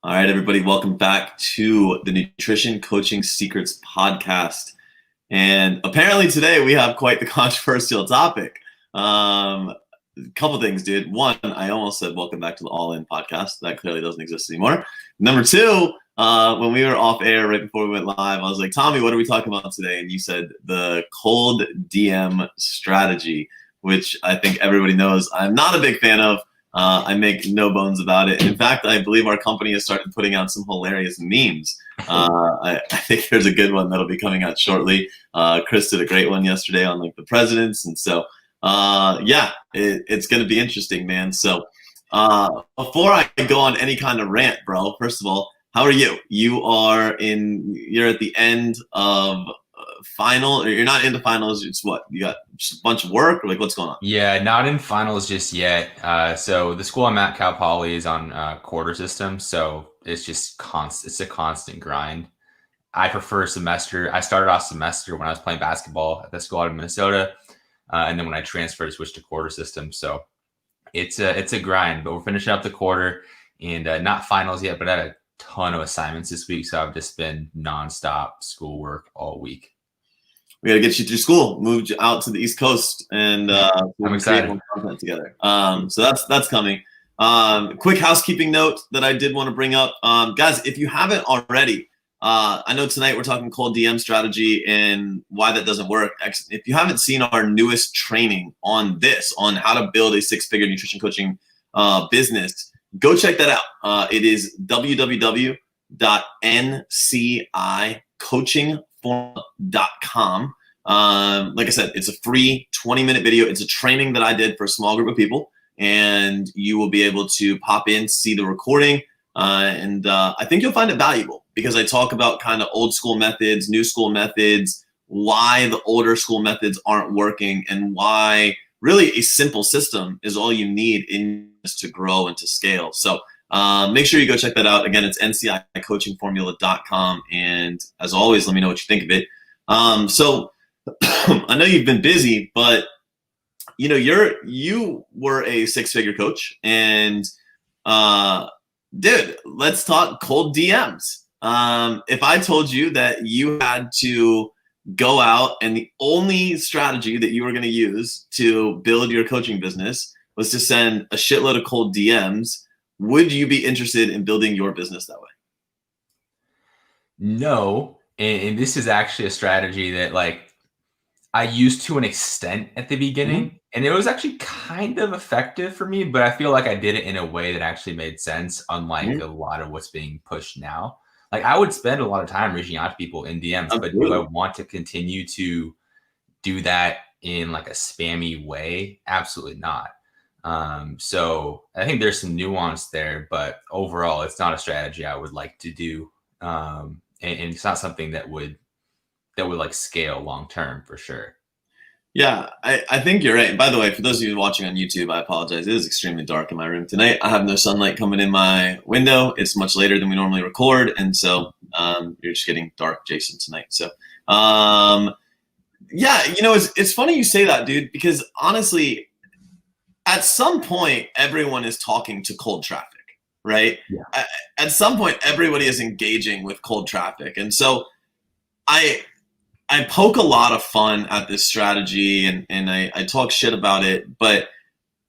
All right, everybody, welcome back to the Nutrition Coaching Secrets podcast. And apparently today we have quite the controversial topic. A couple things, dude. One, I almost said welcome back to the All In podcast. That clearly doesn't exist anymore. Number two, when we were off air right before we went live, I was like, Tommy, what are we talking about today? And you said the cold DM strategy, which I think everybody knows I'm not a big fan of. I make no bones about it. In fact, I believe our company has started putting out some hilarious memes. I think there's a good one that'll be coming out shortly. Chris did a great one yesterday on like the presidents. And so, it's going to be interesting, man. So before I go on any kind of rant, bro, first of all, how are you? You're at the end of final, or you're not into finals. It's what? You got just a bunch of work, or like what's going on? Yeah, not in finals just yet. So the school I'm at, Cal Poly, is on quarter system, so it's just constant. It's a constant grind. I prefer semester. I started off semester when I was playing basketball at the school out of Minnesota, and then when I transferred, I switched to quarter system. So it's a grind, but we're finishing up the quarter, and not finals yet, but I had a ton of assignments this week, so I've just been nonstop schoolwork all week. We got to get you through school, move you out to the East Coast, and I'm excited. create more content together. So that's coming. Quick housekeeping note that I did want to bring up, guys. If you haven't already, I know tonight we're talking cold DM strategy and why that doesn't work. If you haven't seen our newest training on how to build a six-figure nutrition coaching business, go check that out. It is www.ncicoachingformula.com. Like I said, it's a free 20-minute video. It's a training that I did for a small group of people, and you will be able to pop in, see the recording, and I think you'll find it valuable because I talk about kind of old school methods, new school methods, why the older school methods aren't working, and why really a simple system is all you need to grow and to scale. So make sure you go check that out. Again, it's ncicoachingformula.com. And as always, let me know what you think of it. So I know you've been busy, but you know, you were a six-figure coach, and dude, let's talk cold DMs. If I told you that you had to go out and the only strategy that you were going to use to build your coaching business was to send a shitload of cold DMs, would you be interested in building your business that way? No, and this is actually a strategy that like I used to an extent at the beginning, and it was actually kind of effective for me, but I feel like I did it in a way that actually made sense, unlike a lot of what's being pushed now. Like I would spend a lot of time reaching out to people in DMs, but do I want to continue to do that in like a spammy way? Absolutely not. So I think there's some nuance there, but overall, it's not a strategy I would like to do. And it's not something that would like scale long term for sure. Yeah, I think you're right. By the way, for those of you watching on YouTube, I apologize. It is extremely dark in my room tonight. I have no sunlight coming in my window. It's much later than we normally record, and so you're just getting dark, Jason, tonight. So, yeah, you know, it's funny you say that, dude, because honestly, at some point, everyone is talking to cold traffic, right? Yeah. At some point, everybody is engaging with cold traffic, and so I poke a lot of fun at this strategy, and I talk shit about it, but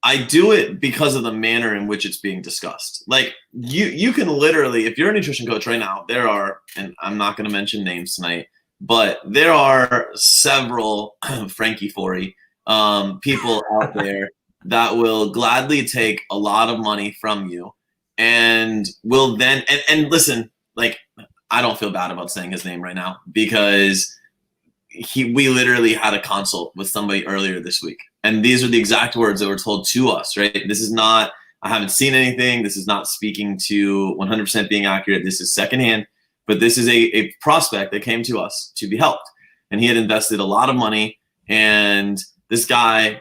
I do it because of the manner in which it's being discussed. Like you can literally, if you're a nutrition coach right now, there are, and I'm not going to mention names tonight, but there are several Frankie Forey people out there that will gladly take a lot of money from you and will then, and listen, like, I don't feel bad about saying his name right now because we literally had a consult with somebody earlier this week. And these are the exact words that were told to us, right? This is not, I haven't seen anything. This is not speaking to 100% being accurate. This is secondhand, but this is a prospect that came to us to be helped. And he had invested a lot of money. And this guy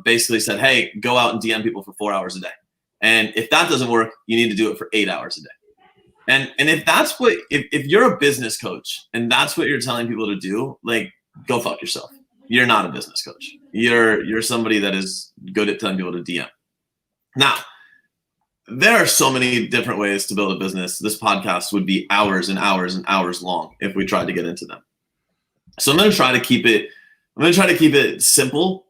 basically said, hey, go out and DM people for 4 hours a day. And if that doesn't work, you need to do it for 8 hours a day. And if that's what, if you're a business coach and that's what you're telling people to do, like, go fuck yourself. You're not a business coach. You're somebody that is good at telling people to DM. Now, There are so many different ways to build a business. This podcast would be hours and hours and hours long if we tried to get into them. So I'm going to try to keep it simple,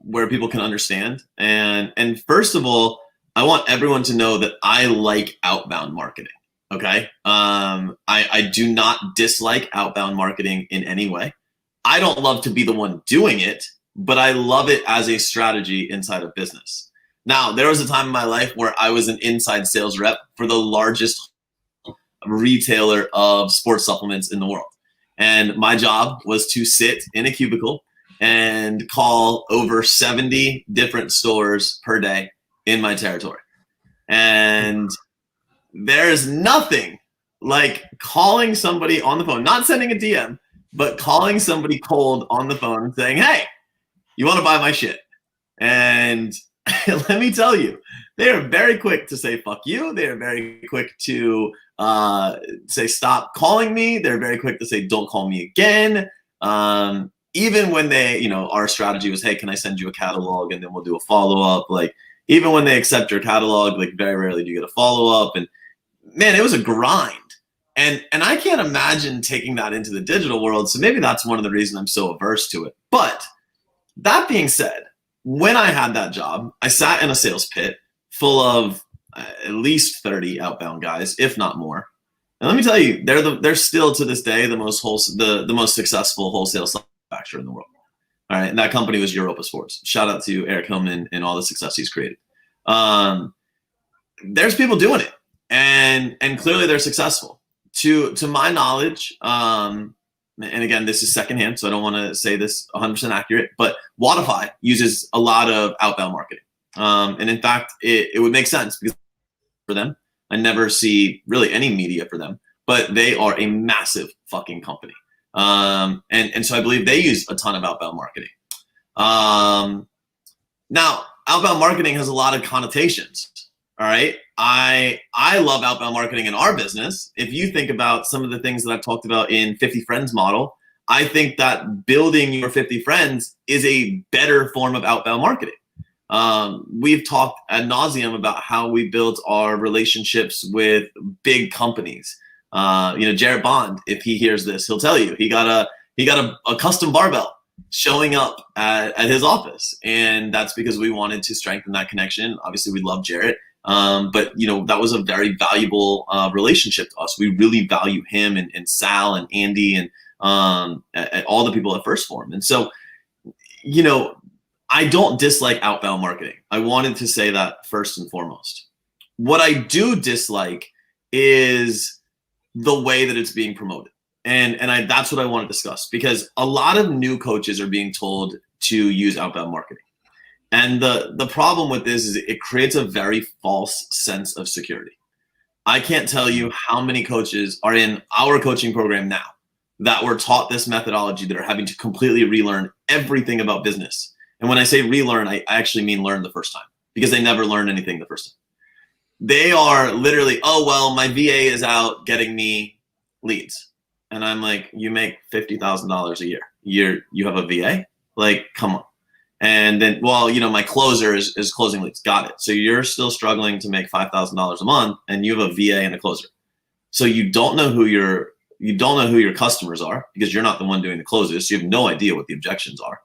where people can understand. And first of all, I want everyone to know that I like outbound marketing. Okay. I do not dislike outbound marketing in any way. I don't love to be the one doing it, but I love it as a strategy inside of business. Now, there was a time in my life where I was an inside sales rep for the largest retailer of sports supplements in the world. And my job was to sit in a cubicle and call over 70 different stores per day in my territory. And there's nothing like calling somebody on the phone, not sending a DM, but calling somebody cold on the phone and saying, hey, you want to buy my shit? And let me tell you, they are very quick to say, fuck you. They are very quick to say, stop calling me. They're very quick to say, don't call me again. Even when they, our strategy was, hey, can I send you a catalog? And then we'll do a follow-up. Like, even when they accept your catalog, like very rarely do you get a follow-up. And man, it was a grind. And I can't imagine taking that into the digital world. So maybe that's one of the reasons I'm so averse to it. But that being said, when I had that job, I sat in a sales pit full of at least 30 outbound guys, if not more. And let me tell you, they're still to this day the most successful wholesale manufacturer in the world. All right, and that company was Europa Sports. Shout out to Eric Hillman and all the success he's created. There's people doing it, and clearly they're successful. To my knowledge, and again, this is secondhand, so I don't want to say this 100% accurate, but WIHTOUT uses a lot of outbound marketing. And in fact, it would make sense because for them, I never see really any media for them, but they are a massive fucking company. And so I believe they use a ton of outbound marketing. Now, outbound marketing has a lot of connotations. All right. I love outbound marketing in our business. If you think about some of the things that I've talked about in 50 Friends model, I think that building your 50 friends is a better form of outbound marketing. We've talked ad nauseum about how we built our relationships with big companies. Jared Bond, if he hears this, he'll tell you he got a custom barbell showing up at his office, and that's because we wanted to strengthen that connection. Obviously, we love Jared. But that was a very valuable relationship to us. We really value him and Sal and Andy and all the people at First Form. And so, I don't dislike outbound marketing. I wanted to say that first and foremost. What I do dislike is the way that it's being promoted. And that's what I want to discuss, because a lot of new coaches are being told to use outbound marketing. And the problem with this is it creates a very false sense of security. I can't tell you how many coaches are in our coaching program now that were taught this methodology that are having to completely relearn everything about business. And when I say relearn, I actually mean learn the first time, because they never learned anything the first time. They are literally, oh, well, my VA is out getting me leads. And I'm like, you make $50,000 a year. You have a VA? Like, come on. And then, well, my closer is closing leads. Got it. So you're still struggling to make $5,000 a month, and you have a VA and a closer. So you don't know who your customers are, because you're not the one doing the closes. So you have no idea what the objections are.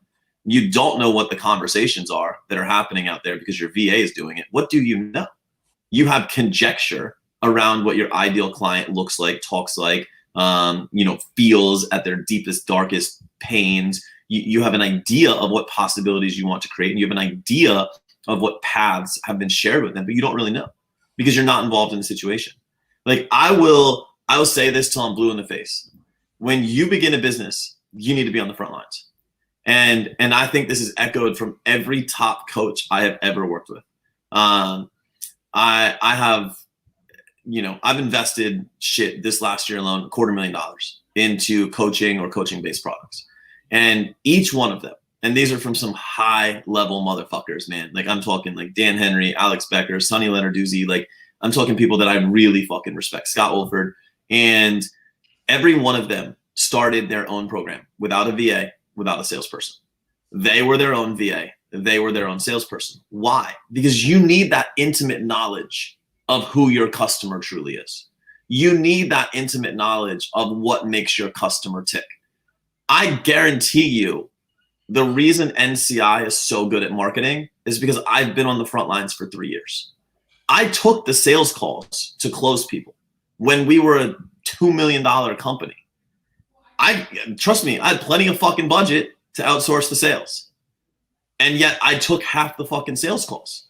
You don't know what the conversations are that are happening out there because your VA is doing it. What do you know? You have conjecture around what your ideal client looks like, talks like, feels at their deepest, darkest pains. You have an idea of what possibilities you want to create, and you have an idea of what paths have been shared with them, but you don't really know because you're not involved in the situation. Like, I will say this till I'm blue in the face. When you begin a business, you need to be on the front lines. And I think this is echoed from every top coach I have ever worked with. I have, I've invested this last year alone, $250,000 into coaching or coaching-based products. And each one of them, and these are from some high-level motherfuckers, man. Like, I'm talking like Dan Henry, Alex Becker, Sonny Lenarduzzi. Like, I'm talking people that I really fucking respect, Scott Wolford. And every one of them started their own program without a VA, without a salesperson. They were their own VA. they were their own salesperson. Why? Because you need that intimate knowledge of who your customer truly is. You need that intimate knowledge of what makes your customer tick. I guarantee you the reason NCI is so good at marketing is because I've been on the front lines for 3 years. I took the sales calls to close people when we were a $2 million company. Trust me, I had plenty of fucking budget to outsource the sales. And yet I took half the fucking sales calls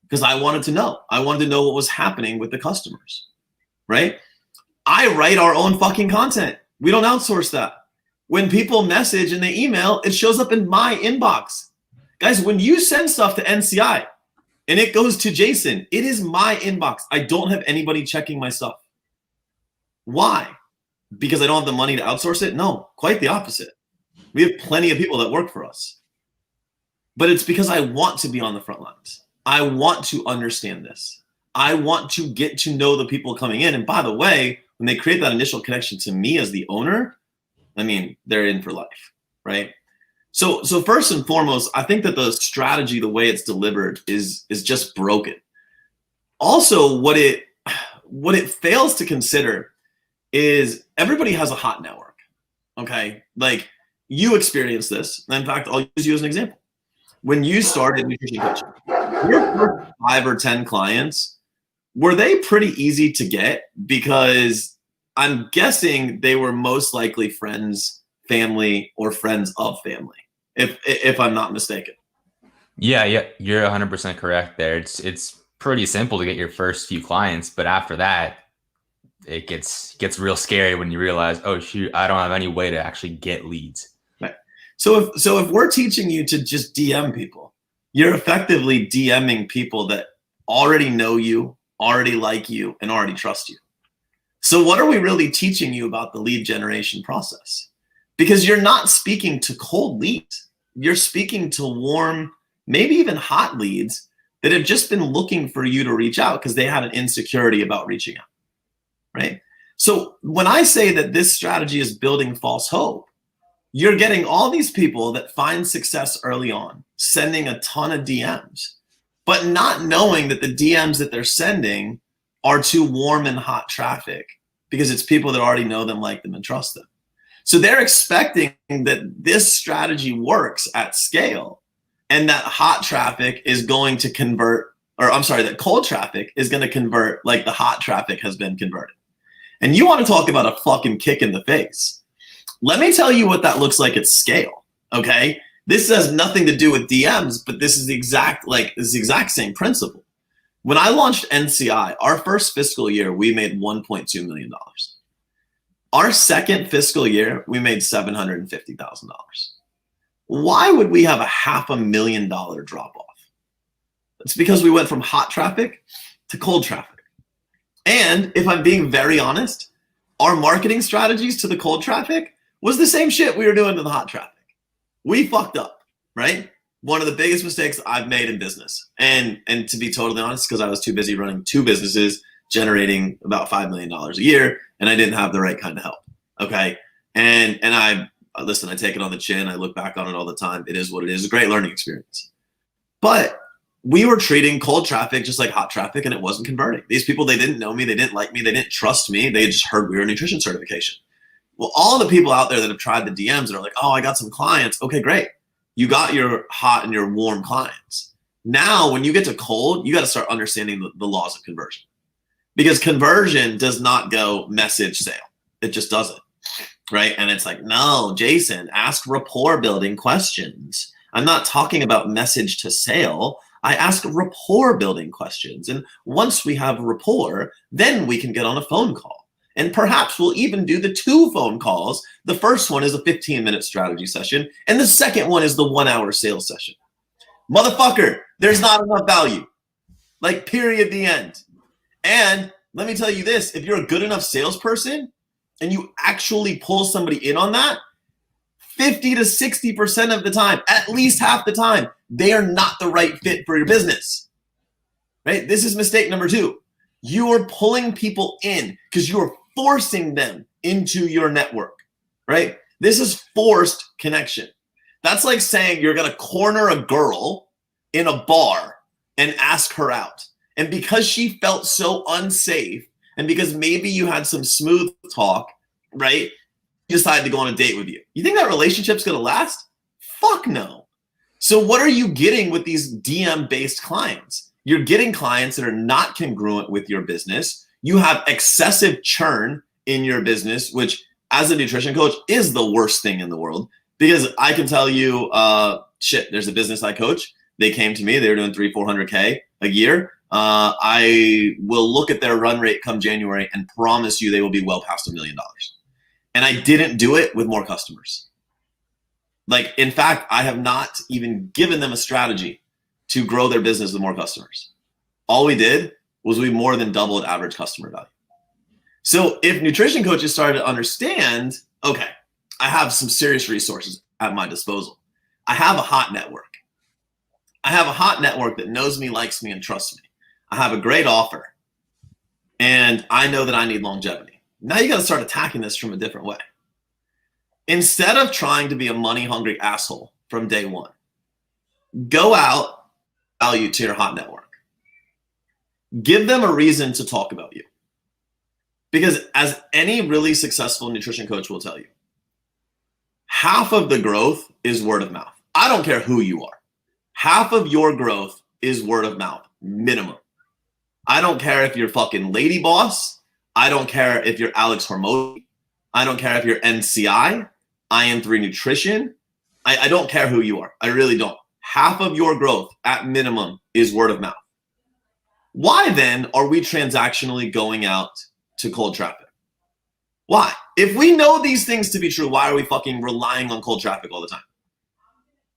because I wanted to know. I wanted to know what was happening with the customers, right? I write our own fucking content. We don't outsource that. When people message and they email, it shows up in my inbox. Guys, when you send stuff to NCI and it goes to Jason, it is my inbox. I don't have anybody checking my stuff. Why? Because I don't have the money to outsource it? No, quite the opposite. We have plenty of people that work for us. But it's because I want to be on the front lines. I want to understand this. I want to get to know the people coming in. And by the way, when they create that initial connection to me as the owner, I mean, they're in for life, right? So first and foremost, I think that the strategy, the way it's delivered is just broken. Also, what it fails to consider is everybody has a hot network, okay? Like you experience this. In fact, I'll use you as an example. When you started nutrition coaching, your first 5 or 10 clients, were they pretty easy to get? Because I'm guessing they were most likely friends, family, or friends of family, if I'm not mistaken. Yeah, you're 100% correct there. It's pretty simple to get your first few clients, but after that, it gets real scary when you realize, oh shoot, I don't have any way to actually get leads. Right. So if we're teaching you to just DM people, you're effectively DMing people that already know you, already like you, and already trust you. So what are we really teaching you about the lead generation process? Because you're not speaking to cold leads. You're speaking to warm, maybe even hot leads that have just been looking for you to reach out because they had an insecurity about reaching out, right? So when I say that this strategy is building false hope, you're getting all these people that find success early on, sending a ton of DMs, but not knowing that the DMs that they're sending are to warm and hot traffic because it's people that already know them, like them, and trust them. So they're expecting that this strategy works at scale and that hot traffic is going to convert, or I'm sorry, that cold traffic is going to convert like the hot traffic has been converted. And you want to talk about a fucking kick in the face. Let me tell you what that looks like at scale, okay? This has nothing to do with DMs, but this is the exact same principle. When I launched NCI, our first fiscal year, we made $1.2 million. Our second fiscal year, we made $750,000. Why would we have a $500,000 drop off? It's because we went from hot traffic to cold traffic. And if I'm being very honest, our marketing strategies to the cold traffic was the same shit we were doing to the hot traffic. We fucked up, right? One of the biggest mistakes I've made in business. And to be totally honest, because I was too busy running 2 businesses, generating about $5 million a year, and I didn't have the right kind of help, okay? And I take it on the chin. I look back on it all the time. It is what it is. It's a great learning experience. But we were treating cold traffic just like hot traffic, and it wasn't converting. These people, they didn't know me. They didn't like me. They didn't trust me. They just heard we were nutrition certification. Well, all the people out there that have tried the DMs and are like, oh, I got some clients. Okay, great. You got your hot and your warm clients. Now, when you get to cold, you got to start understanding the laws of conversion. Because conversion does not go message sale. It just doesn't, right? And it's like, no, Jason, ask rapport building questions. I'm not talking about message to sale. I ask rapport building questions. And once we have rapport, then we can get on a phone call. And perhaps we'll even do the 2 phone calls. The first one is a 15-minute strategy session. And the second one is the 1-hour sales session. Motherfucker, there's not enough value. Like, period, the end. And let me tell you this, if you're a good enough salesperson and you actually pull somebody in on that, 50 to 60% of the time, at least half the time, they are not the right fit for your business, right? This is mistake number 2. You are pulling people in because you are forcing them into your network, right? This is forced connection. That's like saying you're going to corner a girl in a bar and ask her out. And because she felt so unsafe, and because maybe you had some smooth talk, right? She decided to go on a date with you. You think that relationship's going to last? Fuck no. So what are you getting with these DM-based clients? You're getting clients that are not congruent with your business. You have excessive churn in your business, which as a nutrition coach is the worst thing in the world, because I can tell you, there's a business I coach. They came to me, they were doing 300-400K a year. I will look at their run rate come January and promise you they will be well past $1 million. And I didn't do it with more customers. Like, in fact, I have not even given them a strategy to grow their business with more customers. All we did was we more than doubled average customer value. So if nutrition coaches started to understand, okay, I have some serious resources at my disposal. I have a hot network. I have a hot network that knows me, likes me, and trusts me. I have a great offer. And I know that I need longevity. Now you got to start attacking this from a different way. Instead of trying to be a money-hungry asshole from day one, go out, value to your hot network. Give them a reason to talk about you. Because as any really successful nutrition coach will tell you, half of the growth is word of mouth. I don't care who you are. Half of your growth is word of mouth, minimum. I don't care if you're fucking Lady Boss. I don't care if you're Alex Hormozzi. I don't care if you're NCI, IN3 Nutrition. I don't care who you are. I really don't. Half of your growth at minimum is word of mouth. Why then are we transactionally going out to cold traffic? Why? If we know these things to be true, why are we fucking relying on cold traffic all the time?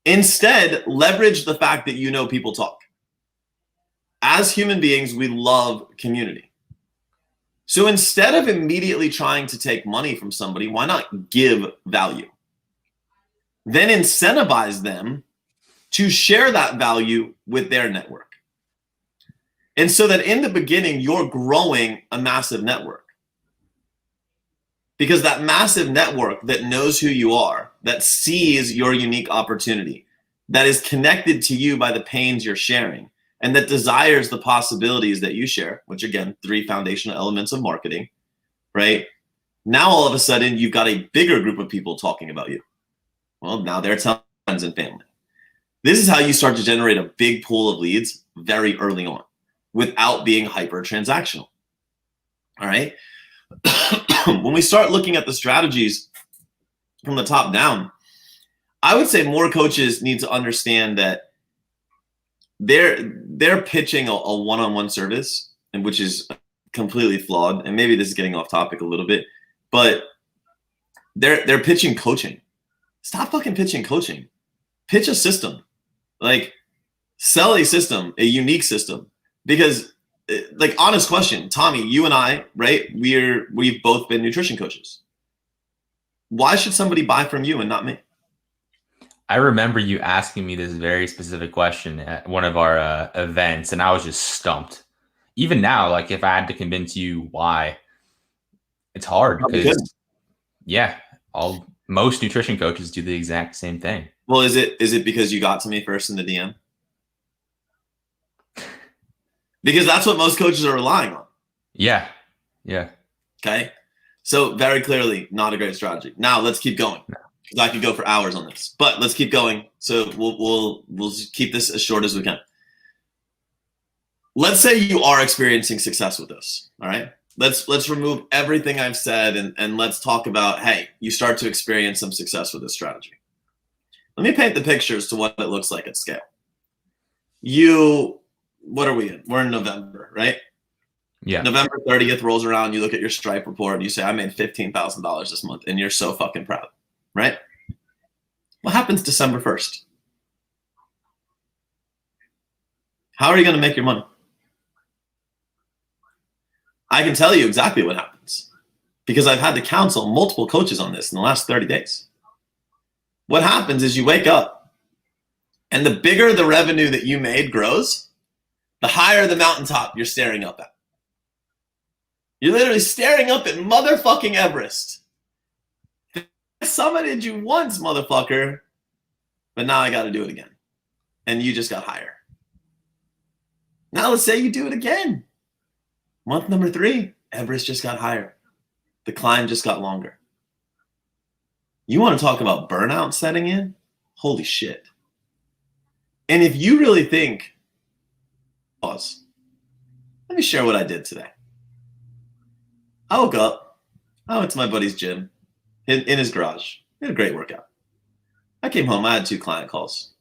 Instead, leverage the fact that you know people talk. As human beings, we love community. So instead of immediately trying to take money from somebody, why not give value? Then incentivize them to share that value with their network. And so that in the beginning, you're growing a massive network. Because that massive network that knows who you are, that sees your unique opportunity, that is connected to you by the pains you're sharing, and that desires the possibilities that you share, which again, 3 foundational elements of marketing, right? Now all of a sudden, you've got a bigger group of people talking about you. Well, now they're telling friends and family. This is how you start to generate a big pool of leads very early on without being hyper transactional. All right. When we start looking at the strategies from the top down, I would say more coaches need to understand that they're pitching a one-on-one service, and which is completely flawed. And maybe this is getting off topic a little bit, but they're pitching coaching. Stop fucking pitching coaching. Pitch a system. Like, sell a system, a unique system. Because, like, honest question, Tommy, you and I, right? We've both been nutrition coaches. Why should somebody buy from you and not me? I remember you asking me this very specific question at one of our events, and I was just stumped. Even now, like, if I had to convince you why, it's hard because, yeah, most nutrition coaches do the exact same thing. Well, is it because you got to me first in the DM? Because that's what most coaches are relying on. Yeah. Okay. So very clearly, not a great strategy. Now let's keep going, because I could go for hours on this. But let's keep going. So we'll keep this as short as we can. Let's say you are experiencing success with this. All right. Let's remove everything I've said and let's talk about, hey, you start to experience some success with this strategy. Let me paint the pictures to what it looks like at scale. What are we in? We're in November, right? Yeah. November 30th rolls around, you look at your Stripe report and you say, I made $15,000 this month, and you're so fucking proud, right? What happens December 1st? How are you going to make your money? I can tell you exactly what happens, because I've had to counsel multiple coaches on this in the last 30 days. What happens is you wake up, and the bigger the revenue that you made grows, the higher the mountaintop you're staring up at. You're literally staring up at motherfucking Everest. I summited you once, motherfucker, but now I got to do it again. And you just got higher. Now let's say you do it again. Month number 3, Everest just got higher. The climb just got longer. You want to talk about burnout setting in? Holy shit. And if you really think, pause, let me share what I did today. I woke up. I went to my buddy's gym in his garage. He had a great workout. I came home. I had 2 client calls.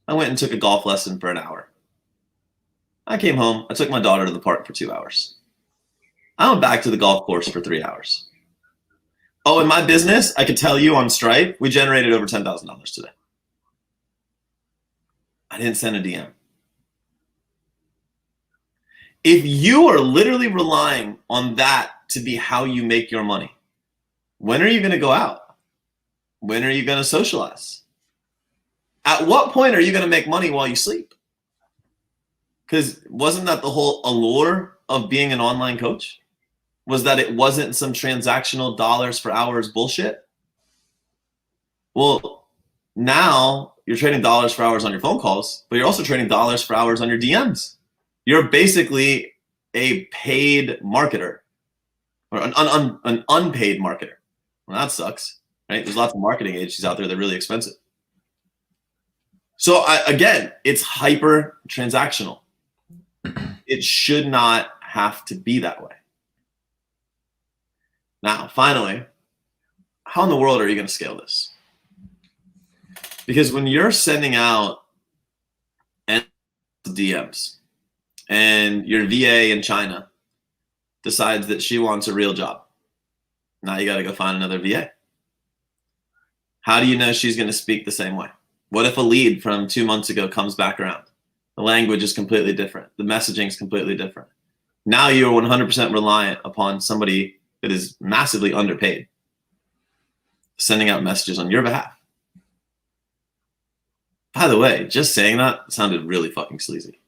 I went and took a golf lesson for an hour. I came home. I took my daughter to the park for 2 hours. I went back to the golf course for 3 hours. Oh, in my business, I could tell you on Stripe, we generated over $10,000 today. I didn't send a DM. If you are literally relying on that to be how you make your money, when are you going to go out? When are you going to socialize? At what point are you going to make money while you sleep? Because wasn't that the whole allure of being an online coach? Was that it wasn't some transactional dollars for hours bullshit? Well, now you're trading dollars for hours on your phone calls, but you're also trading dollars for hours on your DMs. You're basically a paid marketer, or an unpaid marketer. Well, that sucks, right? There's lots of marketing agencies out there that are really expensive. So again, it's hyper transactional. It should not have to be that way. Now, finally, how in the world are you going to scale this? Because when you're sending out DMs and your VA in China decides that she wants a real job, now you got to go find another VA. How do you know she's going to speak the same way? What if a lead from 2 months ago comes back around? The language is completely different. The messaging is completely different. Now you're 100% reliant upon somebody that is massively underpaid sending out messages on your behalf. By the way, just saying that sounded really fucking sleazy.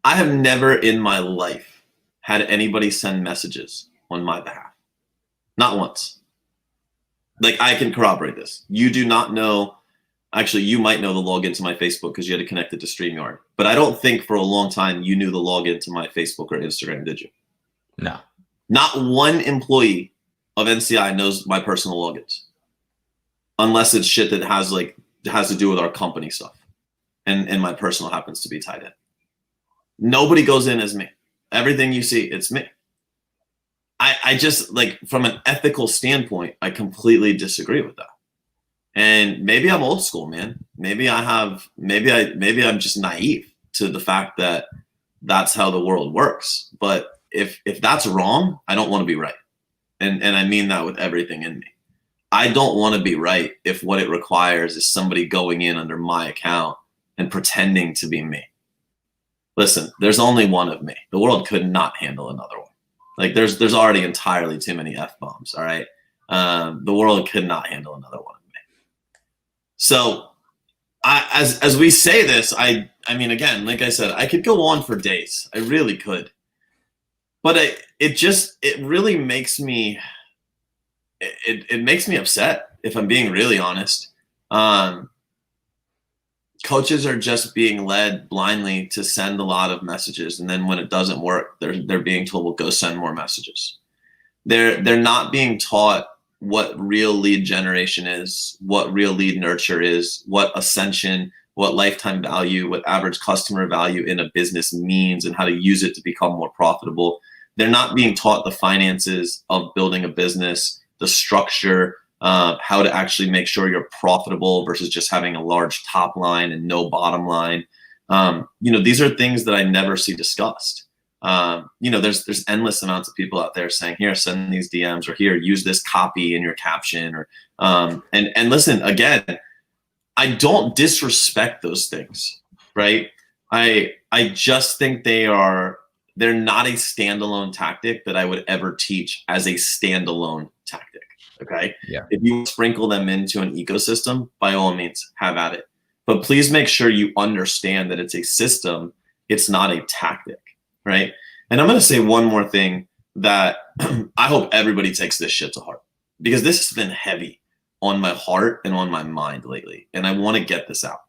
I have never in my life had anybody send messages on my behalf. Not once. Like, I can corroborate this. You do not know. Actually, you might know the login to my Facebook because you had to connect it to StreamYard. But I don't think for a long time you knew the login to my Facebook or Instagram, did you? No. Not one employee of NCI knows my personal logins. Unless it's shit that has to do with our company stuff. And my personal happens to be tied in. Nobody goes in as me. Everything you see, it's me. I just, like, from an ethical standpoint, I completely disagree with that. And maybe I'm old school, man. Maybe I'm just naive to the fact that that's how the world works. But if that's wrong, I don't want to be right. And I mean that with everything in me. I don't want to be right if what it requires is somebody going in under my account and pretending to be me. Listen, there's only one of me. The world could not handle another one. Like, there's already entirely too many F-bombs, all right? The world could not handle another one of me. So as we say this, I mean, again, like I said, I could go on for days. I really could. But it really makes me, it makes me upset, if I'm being really honest. Coaches are just being led blindly to send a lot of messages, and then when it doesn't work, they're being told, well, go send more messages. They're not being taught what real lead generation is, what real lead nurture is, what ascension, what lifetime value, what average customer value in a business means, and how to use it to become more profitable. They're not being taught the finances of building a business, the structure, how to actually make sure you're profitable versus just having a large top line and no bottom line. These are things that I never see discussed. There's endless amounts of people out there saying, here, send these DMs, or here, use this copy in your caption, or and listen, again, I don't disrespect those things, right? I just think they're not a standalone tactic that I would ever teach as a standalone tactic. Okay. Yeah. If you sprinkle them into an ecosystem, by all means, have at it. But please make sure you understand that it's a system. It's not a tactic. Right. And I'm going to say one more thing that I hope everybody takes this shit to heart, because this has been heavy on my heart and on my mind lately. And I want to get this out.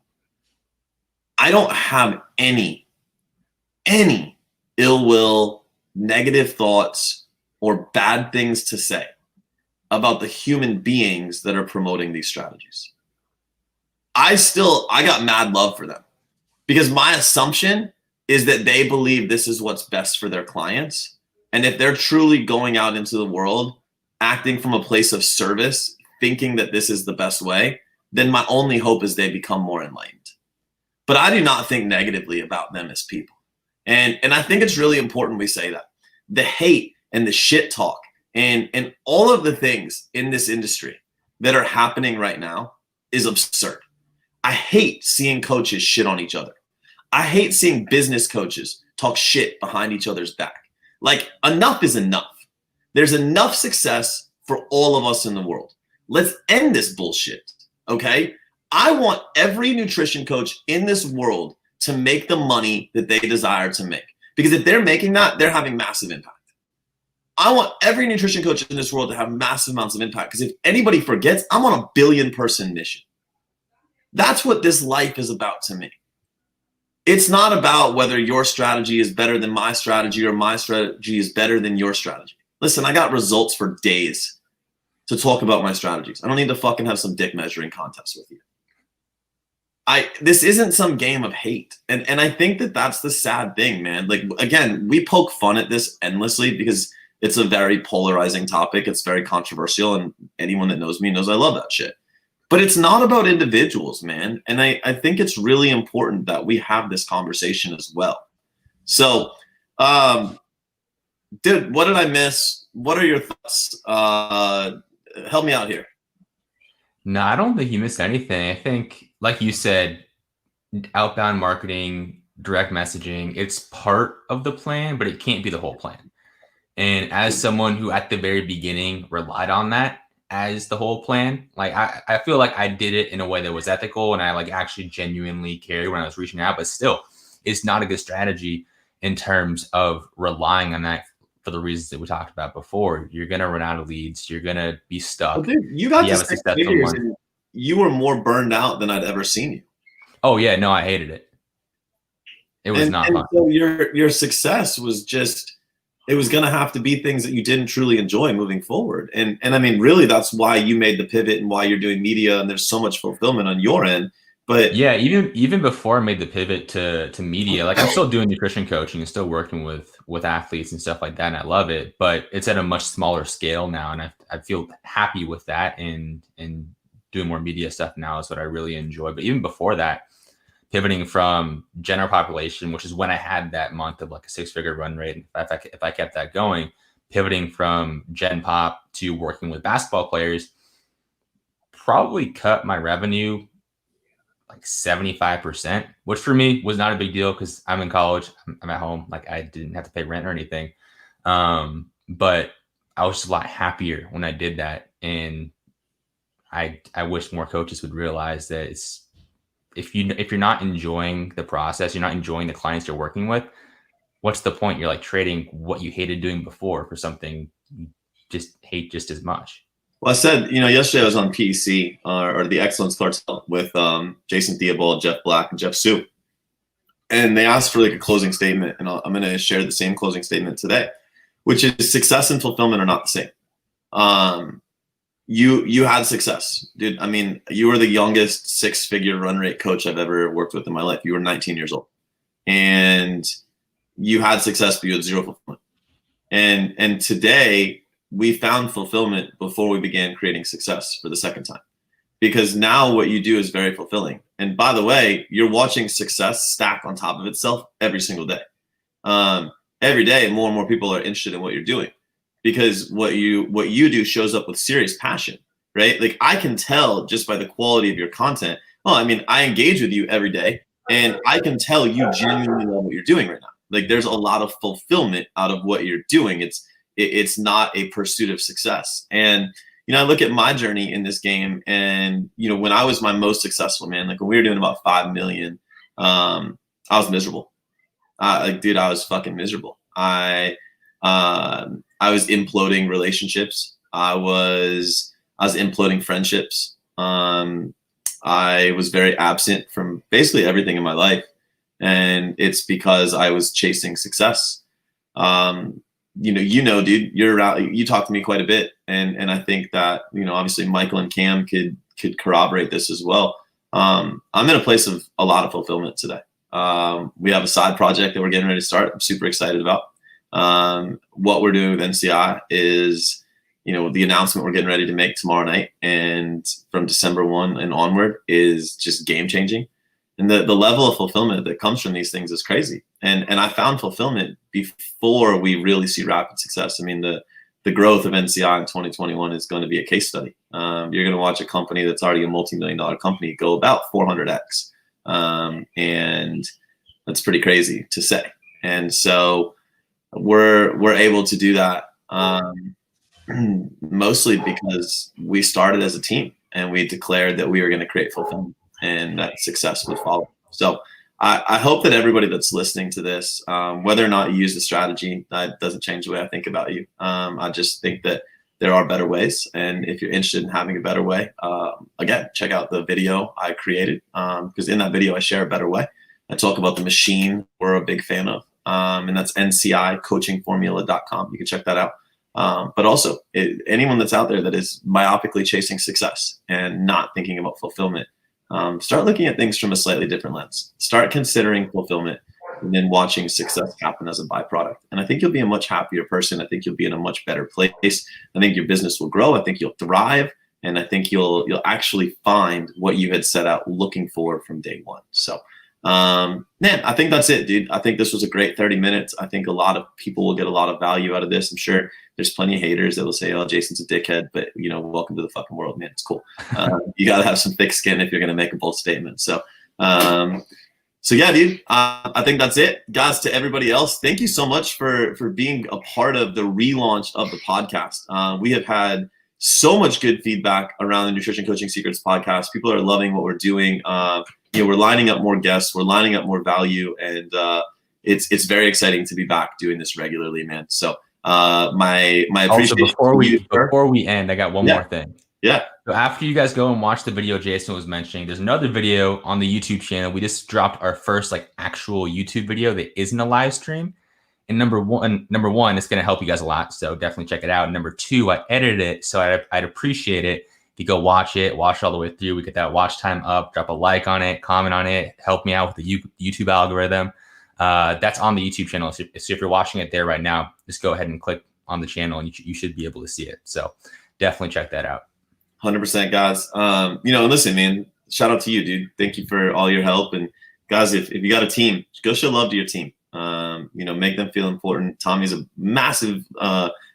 I don't have any any ill will, negative thoughts, or bad things to say about the human beings that are promoting these strategies. I got mad love for them because my assumption is that they believe this is what's best for their clients. And if they're truly going out into the world, acting from a place of service, thinking that this is the best way, then my only hope is they become more enlightened. But I do not think negatively about them as people. And I think it's really important we say that. The hate and the shit talk and all of the things in this industry that are happening right now is absurd. I hate seeing coaches shit on each other. I hate seeing business coaches talk shit behind each other's back. Like, enough is enough. There's enough success for all of us in the world. Let's end this bullshit, okay? I want every nutrition coach in this world to make the money that they desire to make. Because if they're making that, they're having massive impact. I want every nutrition coach in this world to have massive amounts of impact. Because if anybody forgets, I'm on a 1 billion person mission. That's what this life is about to me. It's not about whether your strategy is better than my strategy or my strategy is better than your strategy. Listen, I got results for days to talk about my strategies. I don't need to fucking have some dick measuring contest with you. This isn't some game of hate. And I think that that's the sad thing, man. Like, again, we poke fun at this endlessly because it's a very polarizing topic. It's very controversial. And anyone that knows me knows I love that shit. But it's not about individuals, man. And I think it's really important that we have this conversation as well. So, dude, what did I miss? What are your thoughts? Help me out here. No, I don't think you missed anything. I think, like you said, outbound marketing, direct messaging, it's part of the plan, but it can't be the whole plan. And as someone who at the very beginning relied on that as the whole plan, like I feel like I did it in a way that was ethical and I like actually genuinely cared when I was reaching out, but still, it's not a good strategy in terms of relying on that for the reasons that we talked about before. You're going to run out of leads. You're going to be stuck. Well, dude, you got to 6 figures and you were more burned out than I'd ever seen you. Oh, yeah. No, I hated it. It was not fun. So your success was just, it was going to have to be things that you didn't truly enjoy moving forward. And I mean, really, that's why you made the pivot and why you're doing media. And there's so much fulfillment on your end. But yeah, even before I made the pivot to media, like I'm still doing nutrition coaching and still working with athletes and stuff like that, and I love it. But it's at a much smaller scale now, and I feel happy with that. And doing more media stuff now is what I really enjoy. But even before that, pivoting from general population, which is when I had that month of like a 6-figure run rate, if I kept that going, pivoting from Gen Pop to working with basketball players, probably cut my revenue like 75%, which for me was not a big deal because I'm in college, I'm at home, like I didn't have to pay rent or anything. But I was just a lot happier when I did that. And I wish more coaches would realize that it's, if you're not enjoying the process, you're not enjoying the clients you're working with, what's the point? You're like trading what you hated doing before for something you just hate just as much. Well, I said, yesterday I was on PEC or the Excellence Cartel with Jason Theobald, Jeff Black, and Jeff Sue. And they asked for like a closing statement. And I'm going to share the same closing statement today, which is success and fulfillment are not the same. You had success, dude. I mean, you were the youngest 6-figure run rate coach I've ever worked with in my life. You were 19 years old. And you had success, but you had zero fulfillment. And today, we found fulfillment before we began creating success for the second time, because now what you do is very fulfilling. And by the way, you're watching success stack on top of itself every single day. Every day, more and more people are interested in what you're doing because what you do shows up with serious passion, right? Like I can tell just by the quality of your content. Well, I mean, I engage with you every day and I can tell you genuinely love what you're doing right now. Like there's a lot of fulfillment out of what you're doing. It's not a pursuit of success. And, I look at my journey in this game and, when I was my most successful, man, like when we were doing about 5 million, I was miserable. I was fucking miserable. I was imploding relationships. I was imploding friendships. I was very absent from basically everything in my life. And it's because I was chasing success. Dude, you talk to me quite a bit. And I think that, obviously Michael and Cam could corroborate this as well. I'm in a place of a lot of fulfillment today. We have a side project that we're getting ready to start. I'm super excited about. What we're doing with NCI is, the announcement we're getting ready to make tomorrow night and from December 1 and onward is just game changing. And the level of fulfillment that comes from these things is crazy. And I found fulfillment before we really see rapid success. I mean, the growth of NCI in 2021 is going to be a case study. You're going to watch a company that's already a multi-million-dollar company go about 400x. And that's pretty crazy to say. And so we're able to do that mostly because we started as a team and we declared that we were going to create fulfillment and that success would follow. So I hope that everybody that's listening to this, whether or not you use the strategy, that doesn't change the way I think about you. I just think that there are better ways. And if you're interested in having a better way, again, check out the video I created because in that video, I share a better way. I talk about the machine we're a big fan of, and that's ncicoachingformula.com. You can check that out. But also, anyone that's out there that is myopically chasing success and not thinking about fulfillment, start looking at things from a slightly different lens. Start considering fulfillment and then watching success happen as a byproduct. And I think you'll be a much happier person. I think you'll be in a much better place. I think your business will grow. I think you'll thrive. And I think you'll actually find what you had set out looking for from day one. So, man, I think that's it, dude. I think this was a great 30 minutes. I think a lot of people will get a lot of value out of this. I'm sure there's plenty of haters that will say, oh, Jason's a dickhead, but welcome to the fucking world, man. It's cool. You got to have some thick skin if you're going to make a bold statement. So yeah, dude, I think that's it. Guys, to everybody else, thank you so much for being a part of the relaunch of the podcast. We have had so much good feedback around the Nutrition Coaching Secrets podcast. People are loving what we're doing. We're lining up more guests, we're lining up more value, and it's very exciting to be back doing this regularly, man. So my appreciation. Also, before we end, I got one more thing. Yeah. So after you guys go and watch the video Jason was mentioning, there's another video on the YouTube channel. We just dropped our first actual YouTube video that isn't a live stream. And number one, it's going to help you guys a lot. So definitely check it out. And number two, I edited it. So I'd appreciate it if you go watch it all the way through. We get that watch time up, drop a like on it, comment on it, help me out with the YouTube algorithm. That's on the YouTube channel. So if you're watching it there right now, just go ahead and click on the channel and you should be able to see it. So definitely check that out. 100%, guys. Listen, man, shout out to you, dude. Thank you for all your help. And guys, if you got a team, go show love to your team. Make them feel important. Tommy's a massive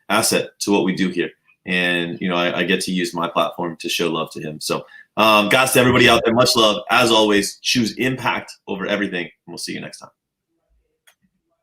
asset to what we do here. And, I get to use my platform to show love to him. So, guys, to everybody out there, much love. As always, choose impact over everything. And we'll see you next time.